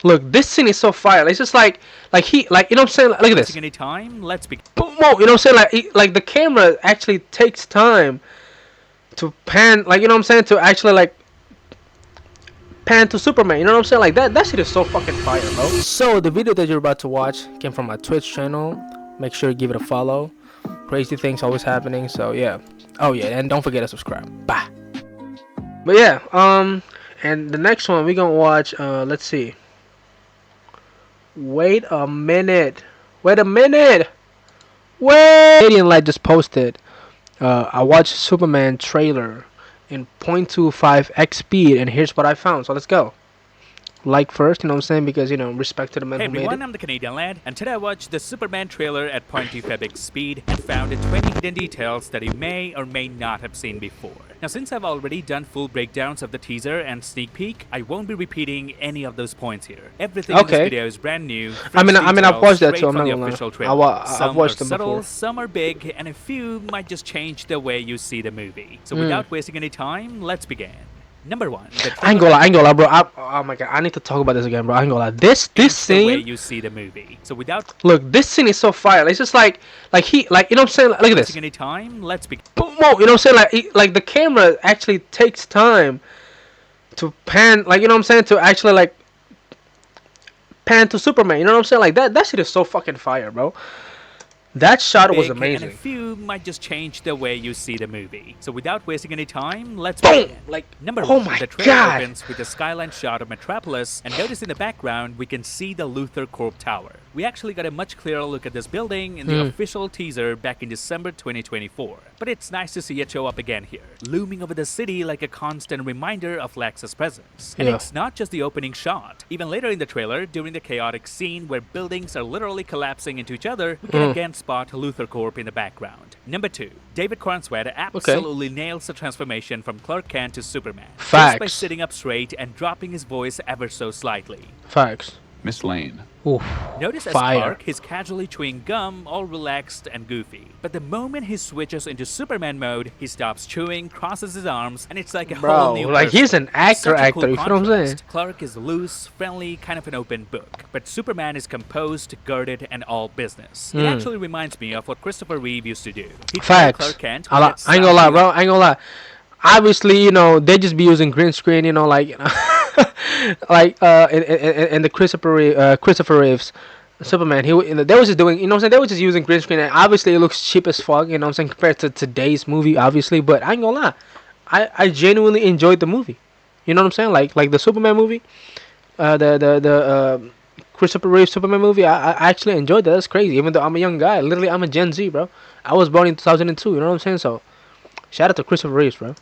Look, this scene is so fire. It's just like he, like, you know what I'm saying? Like, look at this. Any time, let's begin. Boom, you know what I'm saying? Like, like the camera actually takes time to pan, like, you know what I'm saying? To actually like pan to Superman. You know what I'm saying? Like that shit is so fucking fire, bro. So the video that you're about to watch came from my Twitch channel. Make sure you give it a follow. Crazy things always happening. So yeah. Oh yeah, and don't forget to subscribe. Bye. But yeah, and the next one we gonna watch. Let's see. Wait a minute. Wait a minute. Wait. Canadian Light just posted. I watched Superman trailer in 0.25x speed, and here's what I found. So let's go. Like first, you know what I'm saying, because, you know, respect to the man Hey who made everyone, it. I'm the Canadian lad, and today I watched the Superman trailer at 0.25x speed and found 20 hidden details that you may or may not have seen before. Now, since I've already done full breakdowns of the teaser and sneak peek, I won't be repeating any of those points here. Everything in this video is brand new. I've watched that too. I'm not gonna gonna lie. I've watched them subtle, before. some are big, and a few might just change the way you see the movie. So without wasting any time, let's begin. Number 1. I ain't gonna lie, bro. Oh my god, I need to talk about this again, bro. I ain't gonna lie. This scene. The way you see the movie. So without look, this scene is so fire. It's just like he, like, you know what I'm saying. Like, look at this. any time, let's begin. Boom, you know what I'm saying? Like the camera actually takes time to pan, like, you know what I'm saying, to actually like pan to Superman. You know what I'm saying? Like that shit is so fucking fire, bro. That shot was amazing. And a few might just change the way you see the movie. So without wasting any time, let's boom. begin. Like, Number oh 1, my the trailer god, opens with a skyline shot of Metropolis, and notice in the background we can see the Luthor Corp Tower. We actually got a much clearer look at this building in the official teaser back in December 2024. But it's nice to see it show up again here, looming over the city like a constant reminder of Lex's presence. And it's not just the opening shot. Even later in the trailer, during the chaotic scene where buildings are literally collapsing into each other, we can again spot Luthor Corp in the background. Number 2, David Cornsweet absolutely nails the transformation from Clark Kent to Superman. Facts. Just by sitting up straight and dropping his voice ever so slightly. Facts. Miss Lane. Oof. Notice as Fire. Clark, he's casually chewing gum, all relaxed and goofy. But the moment he switches into Superman mode, he stops chewing, crosses his arms, and it's like a whole new like person. he's an actor, Such a cool you know what I'm saying? contrast. Clark is loose, friendly, kind of an open book. But Superman is composed, guarded, and all business. It actually reminds me of what Christopher Reeve used to do. He'd tell Clark Kent, I ain't gonna lie, bro. I ain't gonna lie. Obviously, you know, they just be using green screen, you know, like, you know, like in the Christopher Reeves Superman, they was just doing, you know what I'm saying, they were just using green screen, and obviously it looks cheap as fuck, you know what I'm saying, compared to today's movie, obviously. But I ain't gonna lie, I genuinely enjoyed the movie. You know what I'm saying? Like the Superman movie, the Christopher Reeve Superman movie. I actually enjoyed that. That's crazy. Even though I'm a young guy, literally I'm a Gen Z, bro. I was born in 2002. You know what I'm saying? So shout out to Christopher Reeves, bro.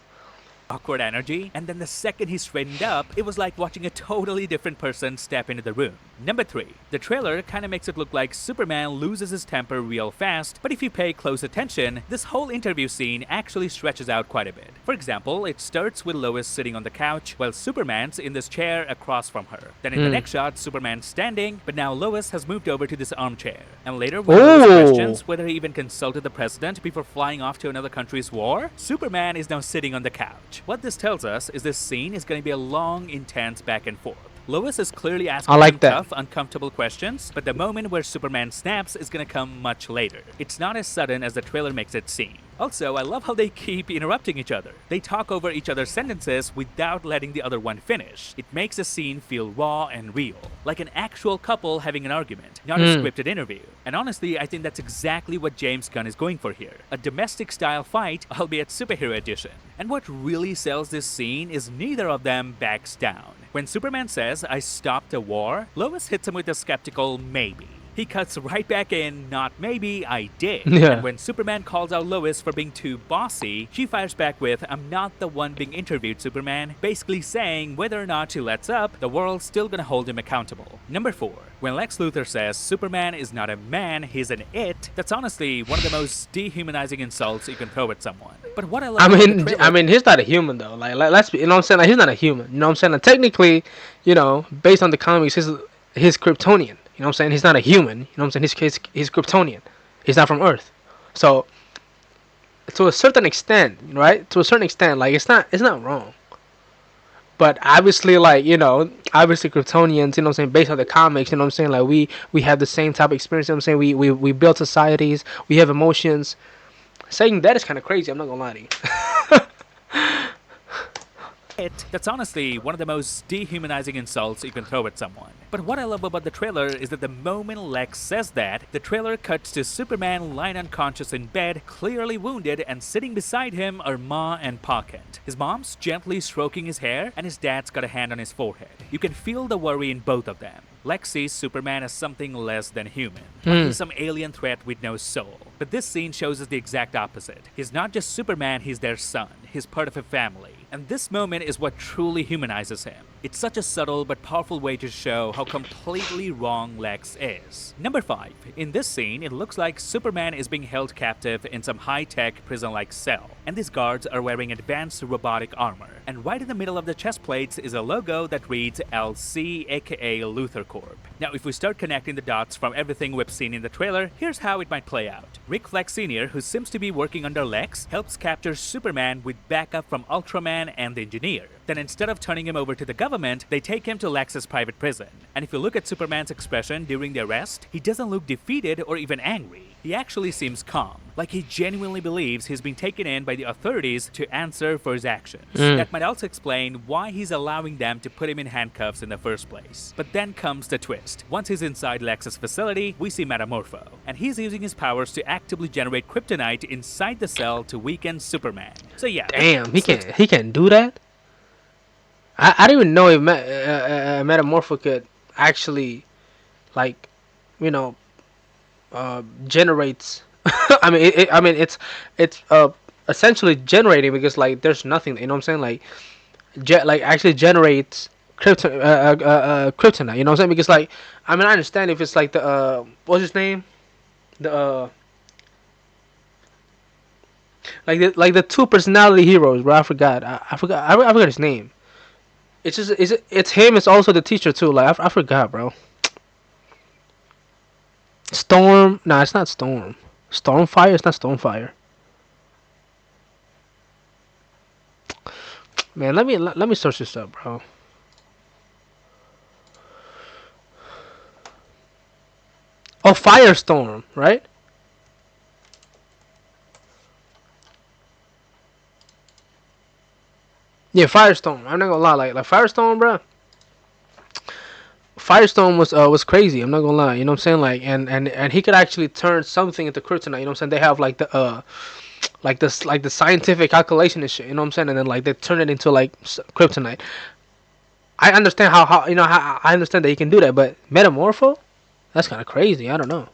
Awkward energy, and then the second he straightened up, it was like watching a totally different person step into the room. Number 3, the trailer kind of makes it look like Superman loses his temper real fast, but if you pay close attention, this whole interview scene actually stretches out quite a bit. For example, it starts with Lois sitting on the couch while Superman's in this chair across from her. Then in the next shot, Superman's standing, but now Lois has moved over to this armchair. And later, when Lois questions whether he even consulted the president before flying off to another country's war, Superman is now sitting on the couch. What this tells us is this scene is going to be a long, intense back and forth. Lois is clearly asking him tough, uncomfortable questions, but the moment where Superman snaps is going to come much later. It's not as sudden as the trailer makes it seem. Also, I love how they keep interrupting each other. They talk over each other's sentences without letting the other one finish. It makes the scene feel raw and real, like an actual couple having an argument, not a scripted interview. And honestly, I think that's exactly what James Gunn is going for here. A domestic-style fight, albeit superhero edition. And what really sells this scene is neither of them backs down. When Superman says, "I stopped the war," Lois hits him with a skeptical maybe. He cuts right back in, "Not maybe, I did." Yeah. And when Superman calls out Lois for being too bossy, she fires back with, "I'm not the one being interviewed, Superman," basically saying whether or not she lets up, the world's still gonna hold him accountable. Number 4. When Lex Luthor says Superman is not a man, he's an it, that's honestly one of the most dehumanizing insults you can throw at someone. But what I love I mean, he's not a human though. Like let's be, you know what I'm saying? Like, he's not a human. You know what I'm saying? Like, technically, you know, based on the comics, he's Kryptonian. You know what I'm saying? He's not a human. You know what I'm saying? He's Kryptonian. He's not from Earth. So, to a certain extent, right? To a certain extent, like it's not wrong. But obviously, like, obviously Kryptonians, you know what I'm saying, based on the comics, you know what I'm saying, like we have the same type of experience, you know what I'm saying, we build societies, we have emotions. Saying that is kind of crazy. I'm not gonna lie to you. That's honestly one of the most dehumanizing insults you can throw at someone. But what I love about the trailer is that the moment Lex says that, the trailer cuts to Superman lying unconscious in bed, clearly wounded, and sitting beside him are Ma and Pa Kent. His mom's gently stroking his hair, and his dad's got a hand on his forehead. You can feel the worry in both of them. Lex sees Superman as something less than human, like he's some alien threat with no soul. But this scene shows us the exact opposite. He's not just Superman, he's their son. He's part of a family. And this moment is what truly humanizes him. It's such a subtle but powerful way to show how completely wrong Lex is. Number 5. In this scene, it looks like Superman is being held captive in some high-tech prison-like cell, and these guards are wearing advanced robotic armor. And right in the middle of the chest plates is a logo that reads LC, aka Luthor Corp. Now, if we start connecting the dots from everything we've seen in the trailer, here's how it might play out. Rick Flag Sr., who seems to be working under Lex, helps capture Superman with backup from Ultraman and the Engineer. Then instead of turning him over to the government, they take him to Lex's private prison. And if you look at Superman's expression during the arrest, he doesn't look defeated or even angry. He actually seems calm, like he genuinely believes he's been taken in by the authorities to answer for his actions. That might also explain why he's allowing them to put him in handcuffs in the first place. But then comes the twist. Once he's inside Lex's facility, we see Metamorpho, and he's using his powers to actively generate kryptonite inside the cell to weaken Superman. So yeah. Damn, he can't do that. I didn't even know if Metamorpho could actually, like, you know, generates. I mean, it's essentially generating because like there's nothing. You know what I'm saying? Like actually generates kryptonite. You know what I'm saying? Because like, I mean, I understand if it's like the what's his name, the like the two personality heroes, bro. I forgot his name. It's just it's him. It's also the teacher too. Like I forgot, bro. Storm? Nah, it's not Storm. Stormfire? It's not Stormfire. Man, let me search this up, bro. Oh, Firestorm, right? Yeah, Firestorm. I'm not gonna lie, like Firestorm, bro. Firestorm was crazy. I'm not gonna lie. You know what I'm saying? Like, and he could actually turn something into kryptonite. You know what I'm saying? They have like the like the scientific calculation and shit. You know what I'm saying? And then like they turn it into like kryptonite. I understand how how I understand that he can do that, but Metamorpho, that's kind of crazy. I don't know.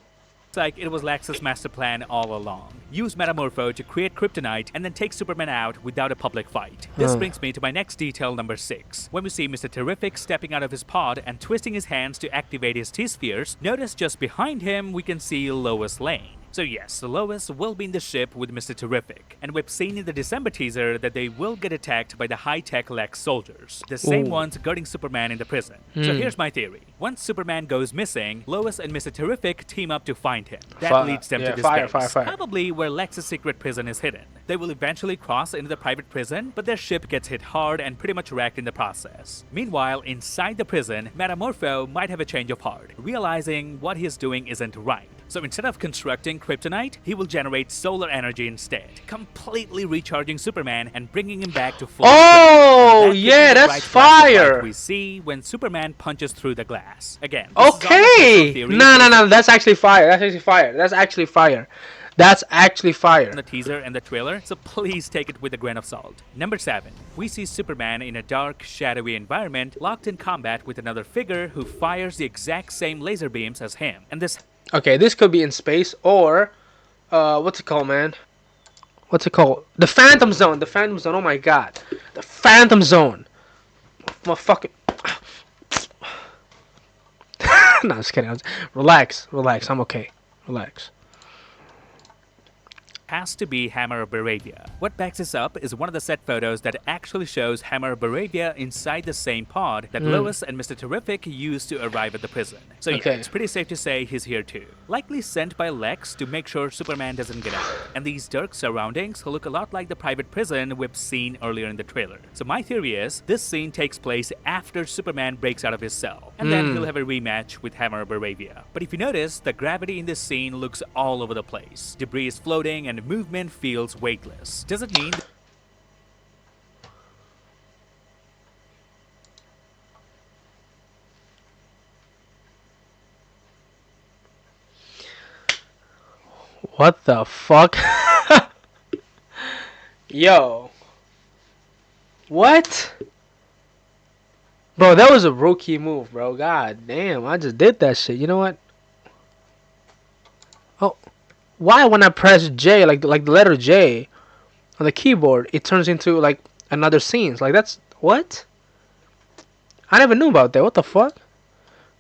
It's like it was Lex's master plan all along. Use Metamorpho to create kryptonite and then take Superman out without a public fight. This brings me to my next detail, number 6. When we see Mr. Terrific stepping out of his pod and twisting his hands to activate his T-spheres, notice just behind him we can see Lois Lane. So yes, Lois will be in the ship with Mr. Terrific, and we've seen in the December teaser that they will get attacked by the high-tech Lex soldiers, the same ones guarding Superman in the prison. So here's my theory. Once Superman goes missing, Lois and Mr. Terrific team up to find him. That leads them to this base, probably where Lex's secret prison is hidden. They will eventually cross into the private prison, but their ship gets hit hard and pretty much wrecked in the process. Meanwhile, inside the prison, Metamorpho might have a change of heart, realizing what he's doing isn't right. So instead of constructing kryptonite, he will generate solar energy instead, completely recharging Superman and bringing him back to full strength. Oh, yeah, that's fire. We see when Superman punches through the glass. Again, okay. No, that's actually fire. That's actually fire. That's actually fire. That's actually fire. The teaser and the trailer, so please take it with a grain of salt. Number 7. We see Superman in a dark, shadowy environment, locked in combat with another figure who fires the exact same laser beams as him. And this... Okay, this could be in space or... what's it called, man? What's it called? The Phantom Zone. The Phantom Zone. Oh my god. The Phantom Zone. My fucking... No, I'm just kidding. Relax. I'm okay. Relax. has to be Hammer of Baravia. What backs this up is one of the set photos that actually shows Hammer of Baravia inside the same pod that Lois and Mr. Terrific used to arrive at the prison. So yeah, it's pretty safe to say he's here too. Likely sent by Lex to make sure Superman doesn't get out. And these dark surroundings look a lot like the private prison we've seen earlier in the trailer. So my theory is, this scene takes place after Superman breaks out of his cell, and then he'll have a rematch with Hammer of Baravia. But if you notice, the gravity in this scene looks all over the place. Debris is floating and movement feels weightless. Does it mean What the fuck? Yo. What? Bro, that was a rookie move, bro. God damn, I just did that shit. You know what? Oh, why when I press J, like the letter J on the keyboard, it turns into like another scenes? Like that's what? I never knew about that. What the fuck?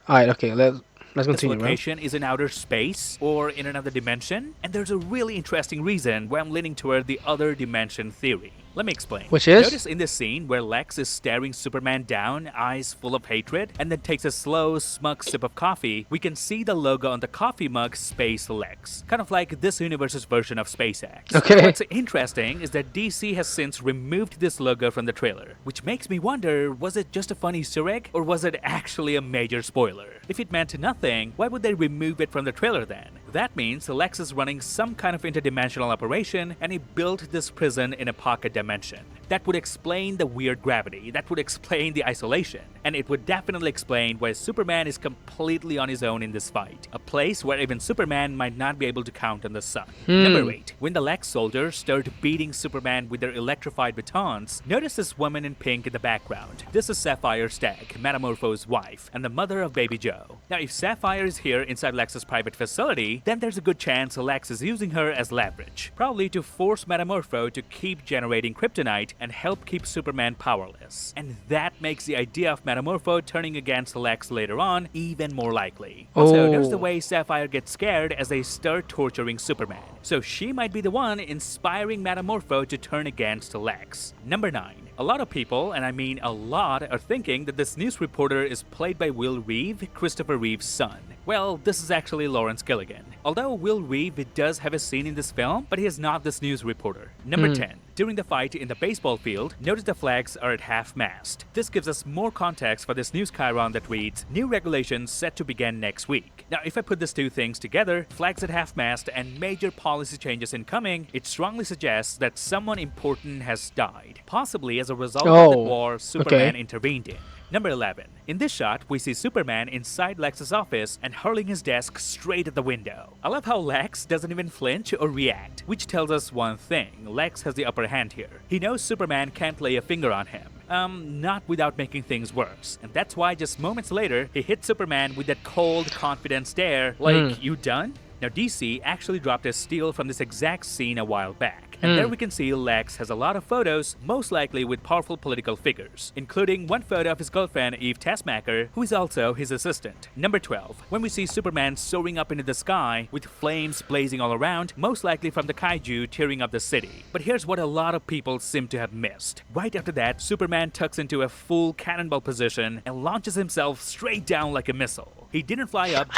All right, okay, let's continue. this location is in outer space or in another dimension? And there's a really interesting reason why I'm leaning toward the other dimension theory. Let me explain. Which is? Notice in this scene where Lex is staring Superman down, eyes full of hatred, and then takes a slow, smug sip of coffee, we can see the logo on the coffee mug, Space Lex. Kind of like this universe's version of SpaceX. Okay. What's interesting is that DC has since removed this logo from the trailer, which makes me wonder, was it just a fun Easter egg, or was it actually a major spoiler? If it meant nothing, why would they remove it from the trailer then? That means Lex is running some kind of interdimensional operation, and he built this prison in a pocket dimension. That would explain the weird gravity, that would explain the isolation, and it would definitely explain why Superman is completely on his own in this fight, a place where even Superman might not be able to count on the sun. Number 8. When the Lex soldiers start beating Superman with their electrified batons, notice this woman in pink in the background. This is Sapphire Stagg, Metamorpho's wife, and the mother of baby Joe. Now if Sapphire is here inside Lex's private facility, then there's a good chance Lex is using her as leverage, probably to force Metamorpho to keep generating kryptonite and help keep Superman powerless. And that makes the idea of Metamorpho turning against Lex later on even more likely. Also, there's the way Sapphire gets scared as they start torturing Superman. So she might be the one inspiring Metamorpho to turn against Lex. Number 9. A lot of people, and I mean a lot, are thinking that this news reporter is played by Will Reeve, Christopher Reeve's son. Well, this is actually Lawrence Gilligan. Although Will Reeve does have a scene in this film, but he is not this news reporter. Number 10. During the fight in the baseball field, notice the flags are at half-mast. This gives us more context for this news chyron that reads, "New regulations set to begin next week." Now, if I put these two things together, flags at half-mast and major policy changes incoming, it strongly suggests that someone important has died, possibly as a result of the war Superman intervened in. Number 11. In this shot, we see Superman inside Lex's office and hurling his desk straight at the window. I love how Lex doesn't even flinch or react, which tells us one thing: Lex has the upper hand here. He knows Superman can't lay a finger on him. Not without making things worse. And that's why just moments later, he hits Superman with that cold, confident stare, like, "You done?" Now, DC actually dropped a steal from this exact scene a while back. And there we can see Lex has a lot of photos, most likely with powerful political figures, including one photo of his girlfriend Eve Taskmaster, who is also his assistant. Number 12. When we see Superman soaring up into the sky, with flames blazing all around, most likely from the kaiju tearing up the city. But here's what a lot of people seem to have missed. Right after that, Superman tucks into a full cannonball position and launches himself straight down like a missile. He didn't fly up.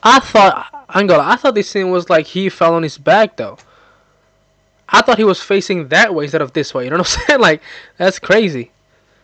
I thought this scene was like he fell on his back though. I thought he was facing that way instead of this way. You know what I'm saying? Like, that's crazy.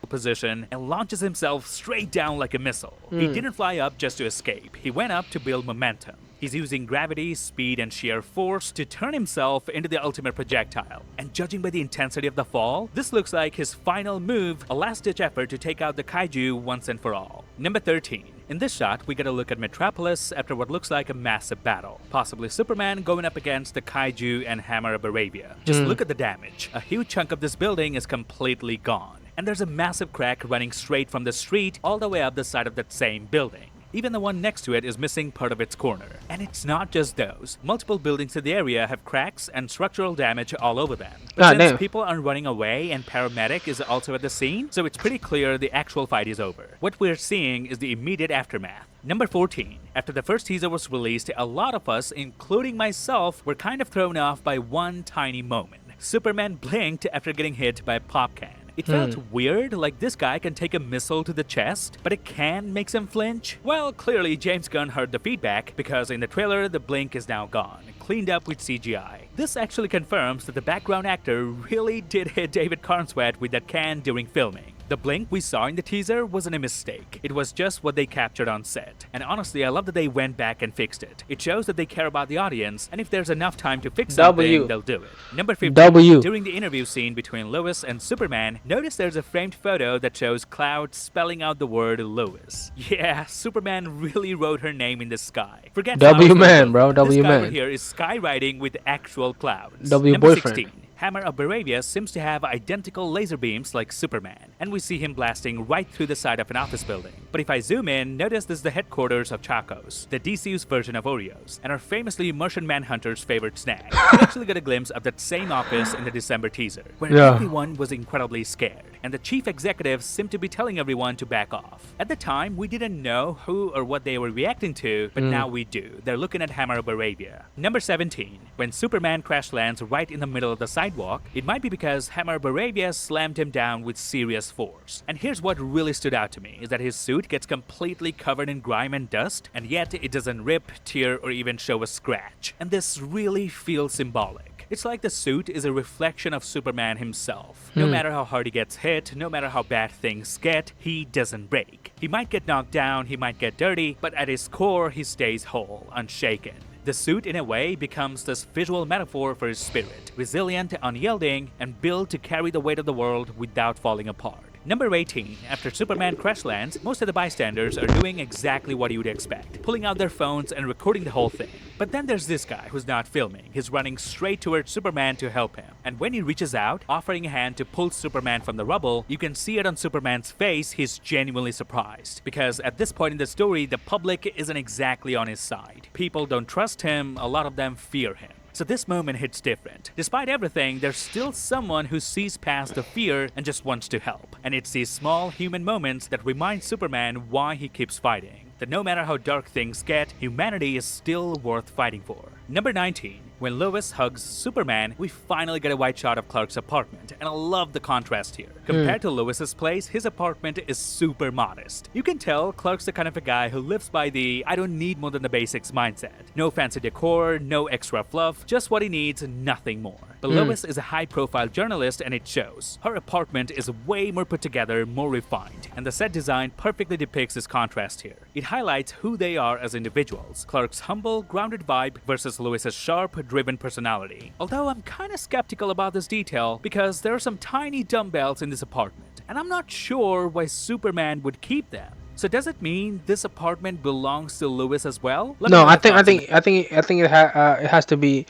Position and launches himself straight down like a missile. He didn't fly up just to escape. He went up to build momentum. He's using gravity, speed, and sheer force to turn himself into the ultimate projectile. And judging by the intensity of the fall, this looks like his final move, a last-ditch effort to take out the kaiju once and for all. Number 13. In this shot, we get a look at Metropolis after what looks like a massive battle. Possibly Superman going up against the kaiju and Hammer of Baravia. Just look at the damage. A huge chunk of this building is completely gone. And there's a massive crack running straight from the street all the way up the side of that same building. Even the one next to it is missing part of its corner. And it's not just those. Multiple buildings in the area have cracks and structural damage all over them. But since damn. people are running away and paramedic is also at the scene, so it's pretty clear the actual fight is over. What we're seeing is the immediate aftermath. Number 14. After the first teaser was released, a lot of us, including myself, were kind of thrown off by one tiny moment. Superman blinked after getting hit by a pop can. It felt weird, like this guy can take a missile to the chest, but a can makes him flinch? Well, clearly James Gunn heard the feedback, because in the trailer the blink is now gone, cleaned up with CGI. This actually confirms that the background actor really did hit David Cornsweet with that can during filming. The blink we saw in the teaser wasn't a mistake. It was just what they captured on set. And honestly, I love that they went back and fixed it. It shows that they care about the audience, and if there's enough time to fix something, they'll do it. Number 15. During the interview scene between Lois and Superman, notice there's a framed photo that shows Cloud spelling out the word Lois. Yeah, Superman really wrote her name in the sky. Forget W-man, bro. This guy W-man. over here is skywriting with actual clouds. W Number boyfriend. 16. Hammer of Baravia seems to have identical laser beams like Superman, and we see him blasting right through the side of an office building. But if I zoom in, notice this is the headquarters of Chacos, the DCU's version of Oreos, and our famously Martian Manhunter's favorite snack. We actually got a glimpse of that same office in the December teaser, where everyone was incredibly scared, and the chief executives seemed to be telling everyone to back off. At the time, we didn't know who or what they were reacting to, but now we do. They're looking at Hammer of Baravia. Number 17. When Superman crash lands right in the middle of the sidewalk, it might be because Hammer of Baravia slammed him down with serious force. And here's what really stood out to me, is that his suit gets completely covered in grime and dust, and yet it doesn't rip, tear, or even show a scratch. And this really feels symbolic. It's like the suit is a reflection of Superman himself. No matter how hard he gets hit, no matter how bad things get, he doesn't break. He might get knocked down, he might get dirty, but at his core, he stays whole, unshaken. The suit, in a way, becomes this visual metaphor for his spirit, resilient, unyielding, and built to carry the weight of the world without falling apart. Number 18. After Superman crash lands, most of the bystanders are doing exactly what you would expect, pulling out their phones and recording the whole thing. But then there's this guy who's not filming. He's running straight towards Superman to help him. And when he reaches out, offering a hand to pull Superman from the rubble, you can see it on Superman's face, he's genuinely surprised. Because at this point in the story, the public isn't exactly on his side. People don't trust him, a lot of them fear him. So this moment hits different. Despite everything, there's still someone who sees past the fear and just wants to help. And it's these small human moments that remind Superman why he keeps fighting. That no matter how dark things get, humanity is still worth fighting for. Number 19. When Lois hugs Superman, we finally get a wide shot of Clark's apartment, and I love the contrast here. Compared to Lois's place, his apartment is super modest. You can tell Clark's the kind of a guy who lives by the I don't need more than the basics mindset. No fancy decor, no extra fluff, just what he needs, nothing more. But Lois is a high-profile journalist, and it shows. Her apartment is way more put together, more refined, and the set design perfectly depicts this contrast here. It highlights who they are as individuals. Clark's humble, grounded vibe versus Lois's sharp, driven personality. Although I'm kinda skeptical about this detail because there are some tiny dumbbells in this apartment, and I'm not sure why Superman would keep them. So does it mean this apartment belongs to Lois as well? No, I think it has to be.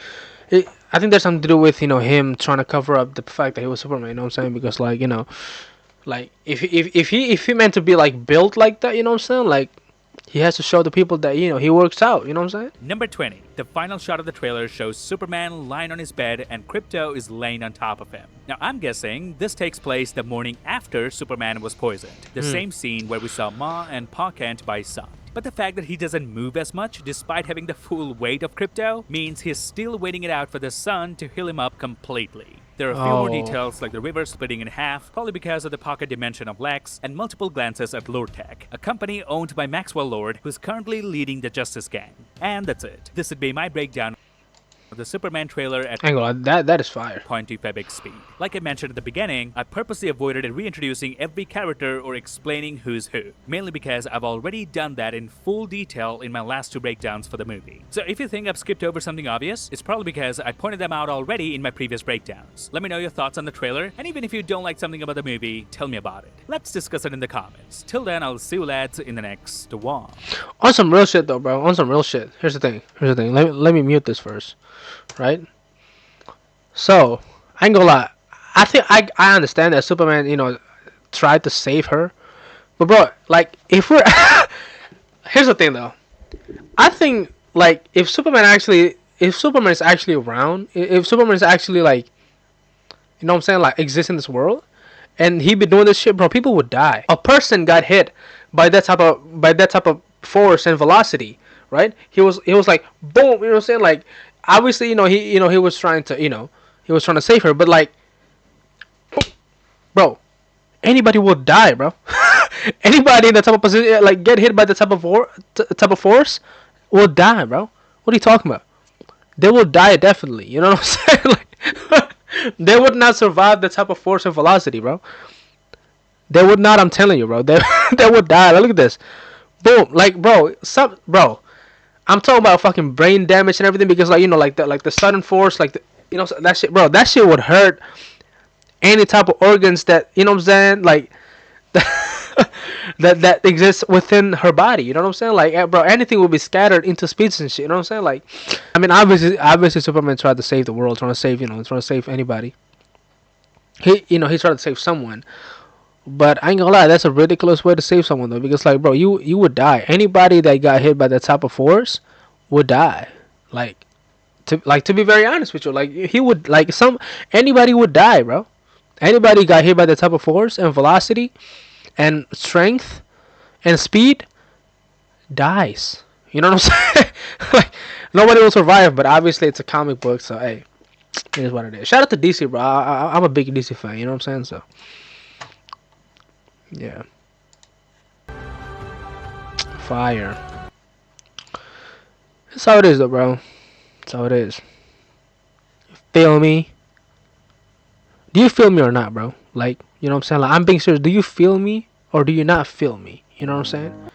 I think there's something to do with him trying to cover up the fact that he was Superman. You know what I'm saying? Because like if he meant to be like built like that, you know what I'm saying? Like he has to show the people that he works out. You know what I'm saying? Number 20. The final shot of the trailer shows Superman lying on his bed and Krypto is laying on top of him. Now I'm guessing this takes place the morning after Superman was poisoned. The same scene where we saw Ma and Pa Kent by his son. But the fact that he doesn't move as much despite having the full weight of Krypto means he's still waiting it out for the sun to heal him up completely. There are a few more details like the river splitting in half, probably because of the pocket dimension of Lex, and multiple glances at Lord Tech, a company owned by Maxwell Lord who's currently leading the Justice Gang. And that's it. This would be my breakdown of the Superman trailer at That is fire. 0.2 FebEx speed. Like I mentioned at the beginning, I purposely avoided reintroducing every character or explaining who's who, mainly because I've already done that in full detail in my last two breakdowns for the movie. So if you think I've skipped over something obvious, it's probably because I pointed them out already in my previous breakdowns. Let me know your thoughts on the trailer, and even if you don't like something about the movie, tell me about it. Let's discuss it in the comments. Till then, I'll see you lads in the next one. On some real shit though, bro. On some real shit. Here's the thing. Let me mute this first. Right? So, I ain't gonna lie. I think I understand that Superman, tried to save her. But bro, like if we're Here's the thing though. I think like if Superman is actually around, if Superman is actually like, you know what I'm saying, like exists in this world, and he be doing this shit, bro, people would die. A person got hit by that type of force and velocity, right? He was like boom, you know what I'm saying? Like obviously, he was trying to, he was trying to save her, but like, bro, anybody will die, bro. Anybody in that type of position, like get hit by the type of force, will die, bro. What are you talking about? They will die definitely. You know what I'm saying? Like, they would not survive the type of force and velocity, bro. They would not. I'm telling you, bro. They they would die. Like, look at this. Boom. Like, bro. I'm talking about fucking brain damage and everything because, like, like the sudden force, like, that shit, bro. That shit would hurt any type of organs that, you know what I'm saying, like, that exists within her body. You know what I'm saying? Like, bro, anything will be scattered into speeds and shit. You know what I'm saying? Like, I mean, obviously, Superman tried to save the world, trying to save, trying to save anybody. He tried to save someone. But I ain't gonna lie, that's a ridiculous way to save someone though, because like, bro, you would die. Anybody that got hit by that type of force would die. Like, to be very honest with you, like he would like some anybody would die, bro. Anybody got hit by that type of force and velocity and strength and speed dies. You know what I'm saying? Like nobody will survive, but obviously it's a comic book, so hey, it is what it is. Shout out to DC, bro. I'm a big DC fan. You know what I'm saying? So yeah. Fire. That's how it is, though, bro. That's how it is. Feel me? Do you feel me or not, bro? Like, you know what I'm saying? Like, I'm being serious. Do you feel me or do you not feel me? You know what I'm saying?